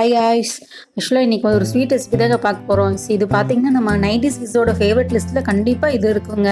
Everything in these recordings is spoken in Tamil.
Hi guys. ஆக்சுவலாக இன்றைக்கி ஒரு ஸ்வீட் ரெசிபி தாங்க பார்க்க போகிறோம். இது பார்த்திங்கன்னா நம்ம 90s கிட்ஸோட ஃபேவரட் லிஸ்ட்டில் கண்டிப்பாக இது இருக்குங்க.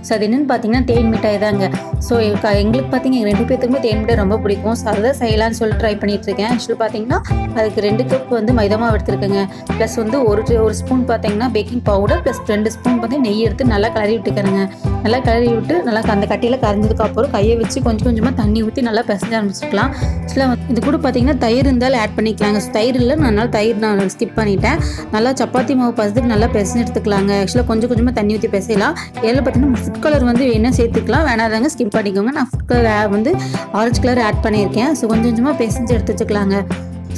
ஸோ அது என்னென்னு பார்த்தீங்கன்னா தேன் மிட்டாய் தாங்க. ஸோ எங்களுக்கு பார்த்தீங்கன்னா எங்கள் 2 பேத்துக்குமே தேன் மிட்டாய் ரொம்ப பிடிக்கும். ஸோ அதை செய்யலான்னு சொல்லி ட்ரை பண்ணிகிட்ருக்கேன். ஆக்சுவலாக பார்த்தீங்கன்னா அதுக்கு 2 கப் வந்து மைதா மாவு எடுத்துருக்கேங்க. ப்ளஸ் வந்து ஒரு ஸ்பூன் பார்த்தீங்கன்னா பேக்கிங் பவுடர் ப்ளஸ் 2 ஸ்பூன் வந்து நெய் எடுத்து நல்லா கிளறி விட்டுக்கிறேங்க. நல்லா கிளறி விட்டு நல்லா அந்த கட்டியில் கரைஞ்சதுக்கப்புறம் கையை வச்சு கொஞ்சம் கொஞ்சமாக தண்ணி ஊற்றி நல்லா பிசைஞ்ச ஆரம்பிச்சிக்கலாம். ஆக்சுவலாக இது கூட பார்த்தீங்கன்னா தயிர் இருந்தாலும் ஆட் பண்ணிக்கலாங்க. தயிர் இல்லை, நான் தயிர் நான் ஸ்கிப் பண்ணிட்டேன். நல்லா சப்பாத்தி மாவு பசத்துக்கு நல்லா பிசைஞ்சு எடுத்துக்கலாங்க. ஆக்சுவலாக கொஞ்சம் கொஞ்சமாக தண்ணி ஊற்றி பிசையலாம். இதில் பார்த்தீங்கன்னா ஃபுட் கலர் வந்து வேணால் சேர்த்துக்கலாம், வேணாதாங்க ஸ்கிப் பண்ணிக்கோங்க. நான் ஃபுட் கலர் வந்து ஆரஞ்சு கலர் ஆட் பண்ணியிருக்கேன். ஸோ கொஞ்சம் கொஞ்சமாக பிசைஞ்சு எடுத்து வச்சுக்கலாங்க.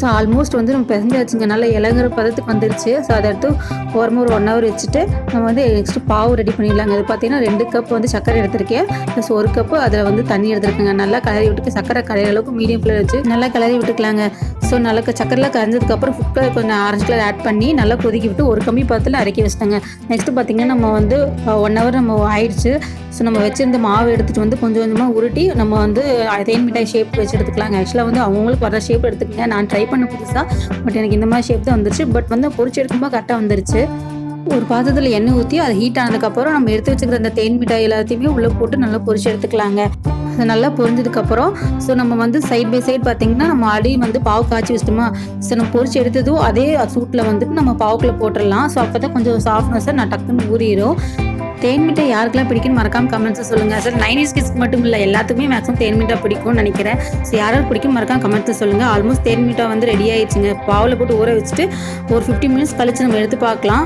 ஸோ ஆல்மோஸ்ட் வந்து நம்ம பிசைஞ்சாச்சுங்க, நல்லா இலங்குற பதத்துக்கு வந்துருச்சு. ஸோ அதை எடுத்து ஓரமாக ஒரு 1 hour வச்சுட்டு நம்ம வந்து நெக்ஸ்ட்டு பாவு ரெடி பண்ணிடலாங்க. அது பார்த்தீங்கன்னா 2 கப் வந்து சர்க்கரை எடுத்திருக்கேன். ப்ளஸ் 1 கப்பு அதில் வந்து தண்ணி எடுத்துருக்கேங்க. நல்லா கிளறி விட்டு சர்க்கரை கரையிற அளவுக்கு மீடியம் ஃப்ளேம் வச்சு நல்லா கிளறி விட்டுக்கலாங்க. ஸோ நல்லா சர்க்கரைலாம் கரைஞ்சதுக்கப்புறம் ஃபுட் கலர் கொஞ்சம் ஆரஞ்சு கலர் ஆட் பண்ணி நல்லா கொதிக்க விட்டு ஒரு கம்மி பாத்தில் அரைக்கி வச்சுட்டாங்க. நெக்ஸ்ட்டு பார்த்தீங்கன்னா நம்ம வந்து 1 hour நம்ம ஆயிடுச்சு. ஸோ நம்ம வச்சுருந்த மாவு எடுத்துகிட்டு வந்து கொஞ்சம் கொஞ்சமாக உருட்டி நம்ம வந்து தேன் மிட்டாய் ஷேப் வச்சு எடுத்துக்கலாங்க. ஆக்சுவலாக வந்து அவங்களுக்கு வர ஷேப் எடுத்துக்கங்க. நான் ட்ரை பண்ண புதுசாக பட் எனக்கு இந்த மாதிரி ஷேப் தான் வந்துருச்சு. பட் வந்து பொரிச்சு எடுக்கும்போது கரெக்டாக வந்துருச்சு. ஒரு பாத்திரத்தில் எண்ணெய் ஊற்றி அது ஹீட் ஆனதுக்கப்புறம் நம்ம எடுத்து வச்சுக்கிற அந்த தேன் மிட்டாய் எல்லாத்தையுமே உள்ளே போட்டு நல்லா பொரிச்சு எடுத்துக்கலாங்க. அது நல்லா பொரிஞ்சதுக்கப்புறம் ஸோ நம்ம வந்து சைட் பை சைட் பார்த்திங்கன்னா நம்ம அடி வந்து பாவு காய்ச்சி வச்சிட்டோமா. ஸோ நம்ம பொரிச்சு எடுத்ததும் அதே சூட்டில் வந்துட்டு நம்ம பாவுக்குள்ளே போட்டுடலாம். ஸோ அப்போ தான் கொஞ்சம் சாஃப்ட்னஸாக நான் டக்குன்னு ஊறிடும். தேன் மிட்டாய் யாருக்கெல்லாம் பிடிக்குன்னு மறக்காமல் கமெண்ட்ஸை சொல்லுங்கள். சார் 90s கிட்ஸ்க்கு மட்டும் இல்லை, எல்லாத்துக்குமே மேக்ஸிமம் தேன் மிட்டாய் பிடிக்கும்னு நினைக்கிறேன். ஸோ யாராவது பிடிக்கும் மறக்காம கமெண்ட்ஸை சொல்லுங்கள். ஆல்மோஸ்ட் தேன் மிட்டாய் வந்து ரெடி ஆயிடுச்சுங்க. பாவில் போட்டு ஊற வச்சுட்டு ஒரு 15 minutes கழிச்சு நம்ம எடுத்து பார்க்கலாம்.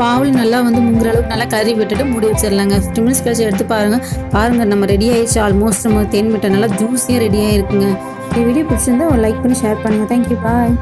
பாவில் நல்லா வந்து முங்குற அளவுக்கு நல்லா கறி விட்டுட்டு மூடி வச்சிடலாங்க. 15 minutes கழிச்சு எடுத்து பாருங்கள் நம்ம ரெடி ஆயிடுச்சு. ஆல்மோஸ்ட் நம்ம தேன் மிட்டாய் நல்லா ஜூஸியாக ரெடி ஆகிருக்குங்க. இந்த வீடியோ பிடிச்சிருந்தா ஒரு லைக் பண்ணி ஷேர் பண்ணுங்கள். தேங்க்யூ, பாய்.